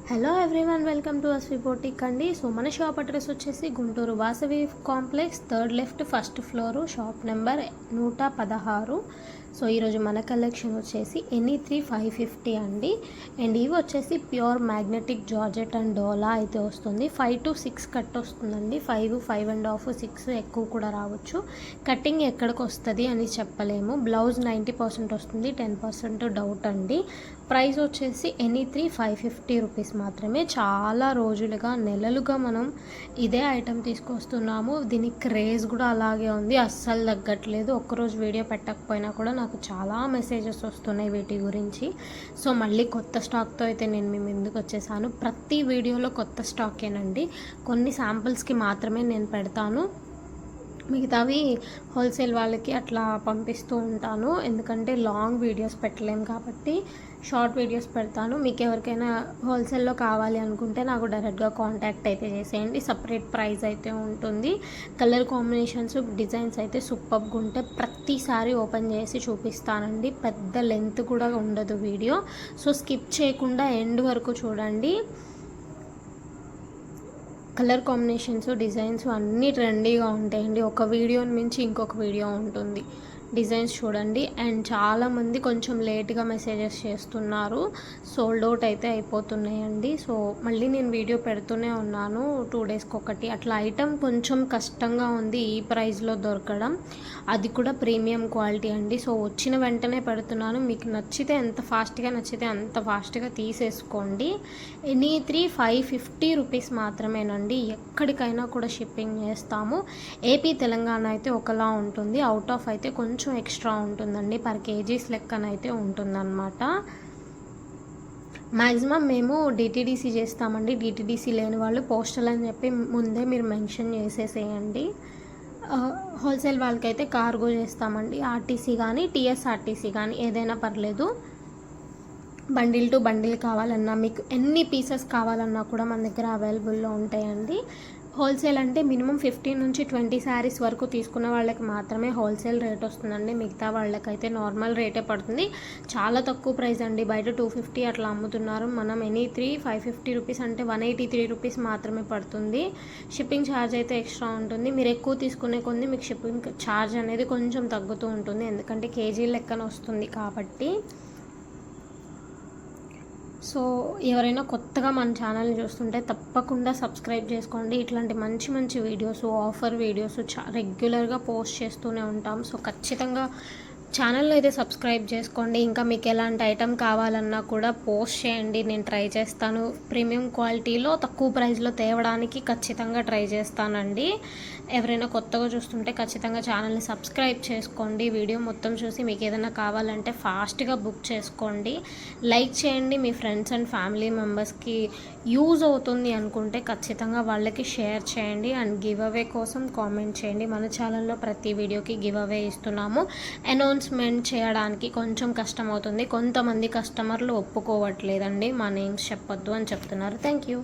Hello everyone, welcome to Asvi boutique అండి. So మన shop address వచ్చేసి Guntur Vasavi complex, third left, first floor, shop number 116. So ఈరోజు మన collection వచ్చేసి ఎనీ3 550 అండి. అండ్ ఇవి వచ్చేసి ప్యూర్ మ్యాగ్నెటిక్ జార్జెట్ అండ్ డోలా అయితే వస్తుంది. 5 to 6 కట్ వస్తుందండి. 5, 5.5, 6 ఎక్కువ కూడా రావచ్చు. కటింగ్ ఎక్కడికి వస్తుంది అని చెప్పలేము. బ్లౌజ్ 90% వస్తుంది, 10% డౌట్ అండి. ప్రైస్ వచ్చేసి ఎనీ3 550 రూపీస్ మాత్రమే. చాలా రోజులుగా, నెలలుగా మనం ఇదే ఐటెం తీసుకొస్తున్నాము. దీని క్రేజ్ కూడా అలాగే ఉంది, అస్సలు తగ్గట్లేదు. ఒక్కరోజు వీడియో పెట్టకపోయినా కూడా నాకు చాలా మెసేజెస్ వస్తున్నాయి వీటి గురించి. సో మళ్ళీ కొత్త స్టాక్తో అయితే నేను మీ ముందుకు వచ్చేసాను. ప్రతి వీడియోలో కొత్త స్టాకేనండి. కొన్ని శాంపిల్స్కి మాత్రమే నేను పెడతాను, మిగతావి హోల్సేల్ వాళ్ళకి అట్లా పంపిస్తూ ఉంటాను. ఎందుకంటే లాంగ్ వీడియోస్ పెట్టలేము కాబట్టి షార్ట్ వీడియోస్ పెడతాను. మీకు ఎవరికైనా హోల్సేల్లో కావాలి అనుకుంటే నాకు డైరెక్ట్గా కాంటాక్ట్ అయితే చేసేయండి. సపరేట్ ప్రైస్ అయితే ఉంటుంది. కలర్ కాంబినేషన్స్, డిజైన్స్ అయితే సూపర్గా ఉంటే ప్రతిసారి ఓపెన్ చేసి చూపిస్తానండి. పెద్ద లెంత్ కూడా ఉండదు వీడియో. సో స్కిప్ చేయకుండా ఎండ్ వరకు చూడండి. కలర్ కాంబినేషన్స్, డిజైన్స్ అన్నీ ట్రెండీగా ఉంటాయండి. ఒక వీడియోని మించి ఇంకొక వీడియో ఉంటుంది. డిజైన్స్ చూడండి. అండ్ చాలామంది కొంచెం లేట్గా మెసేజెస్ చేస్తున్నారు. సోల్డ్ అవుట్ అయితే అయిపోతున్నాయండి. సో మళ్ళీ నేను వీడియో పెడుతూనే ఉన్నాను 2 డేస్కి ఒకటి. అట్లా ఐటమ్ కొంచెం కష్టంగా ఉంది ఈ ప్రైస్లో దొరకడం, అది కూడా ప్రీమియం క్వాలిటీ అండి. సో వచ్చిన వెంటనే పెడుతున్నాను. మీకు నచ్చితే ఎంత ఫాస్ట్గా నచ్చితే అంత ఫాస్ట్గా తీసేసుకోండి. ఎనీ3 550 రూపీస్ మాత్రమేనండి. ఎక్కడికైనా కూడా షిప్పింగ్ చేస్తాము. ఏపీ తెలంగాణ అయితే ఒకలా ఉంటుంది, అవుట్ ఆఫ్ అయితే కొంచెం ఎక్స్ట్రా ఉంటుందండి. పర్ కేజీస్ లెక్కనైతే ఉంటుందన్నమాట. మ్యాక్సిమం మేము డిటీడీసీ చేస్తామండి. డిటీడీసీ లేని వాళ్ళు పోస్టల్ అని చెప్పి ముందే మీరు మెన్షన్ చేసేసేయండి. హోల్సేల్ వాళ్ళకైతే కార్గో చేస్తామండి. ఆర్టీసీ కానీ టీఎస్ఆర్టీసీ కానీ ఏదైనా పర్లేదు. బండిల్ టు బండిల్ కావాలన్నా, మీకు ఎన్ని పీసెస్ కావాలన్నా కూడా మన దగ్గర అవైలబుల్లో ఉంటాయండి. హోల్సేల్ అంటే మినిమం 15 నుంచి 20 శారీస్ వరకు తీసుకున్న వాళ్ళకి మాత్రమే హోల్సేల్ రేట్ వస్తుందండి. మిగతా వాళ్ళకైతే నార్మల్ రేటే పడుతుంది. చాలా తక్కువ ప్రైస్ అండి. బయట 250 అట్లా అమ్ముతున్నారు. మనం ఎనీ3 550 రూపీస్ అంటే 183 రూపీస్ మాత్రమే పడుతుంది. షిప్పింగ్ ఛార్జ్ అయితే ఎక్స్ట్రా ఉంటుంది. మీరు ఎక్కువ తీసుకునే కొద్ది మీకు షిప్పింగ్ ఛార్జ్ అనేది కొంచెం తగ్గుతూ ఉంటుంది, ఎందుకంటే కేజీ లెక్కన వస్తుంది కాబట్టి. సో ఎవరైనా కొత్తగా మన ఛానల్ని చూస్తుంటే తప్పకుండా సబ్స్క్రైబ్ చేసుకోండి. ఇట్లాంటి మంచి మంచి వీడియోస్, ఆఫర్ వీడియోస్ రెగ్యులర్గా పోస్ట్ చేస్తూనే ఉంటాం. సో ఖచ్చితంగా ఛానల్లో అయితే సబ్స్క్రైబ్ చేసుకోండి. ఇంకా మీకు ఎలాంటి ఐటెం కావాలన్నా కూడా పోస్ట్ చేయండి, నేను ట్రై చేస్తాను. ప్రీమియం క్వాలిటీలో తక్కువ ప్రైస్లో తేవడానికి ఖచ్చితంగా ట్రై చేస్తానండి. ఎవరైనా కొత్తగా చూస్తుంటే ఖచ్చితంగా ఛానల్ని సబ్స్క్రైబ్ చేసుకోండి. వీడియో మొత్తం చూసి మీకు ఏదైనా కావాలంటే ఫాస్ట్గా బుక్ చేసుకోండి. లైక్ చేయండి. మీ ఫ్రెండ్స్ అండ్ ఫ్యామిలీ మెంబర్స్కి యూజ్ అవుతుంది అనుకుంటే ఖచ్చితంగా వాళ్ళకి షేర్ చేయండి. అండ్ గివ్ అవే కోసం కామెంట్ చేయండి. మన ఛానల్లో ప్రతి వీడియోకి గివ్ అవే ఇస్తున్నాము. అనౌన్స్మెంట్ చేయడానికి కొంచెం కష్టం అవుతుంది. కొంతమంది కస్టమర్లు ఒప్పుకోవట్లేదండి, మా నేమ్స్ చెప్పొద్దు అని చెప్తున్నారు. Thank you.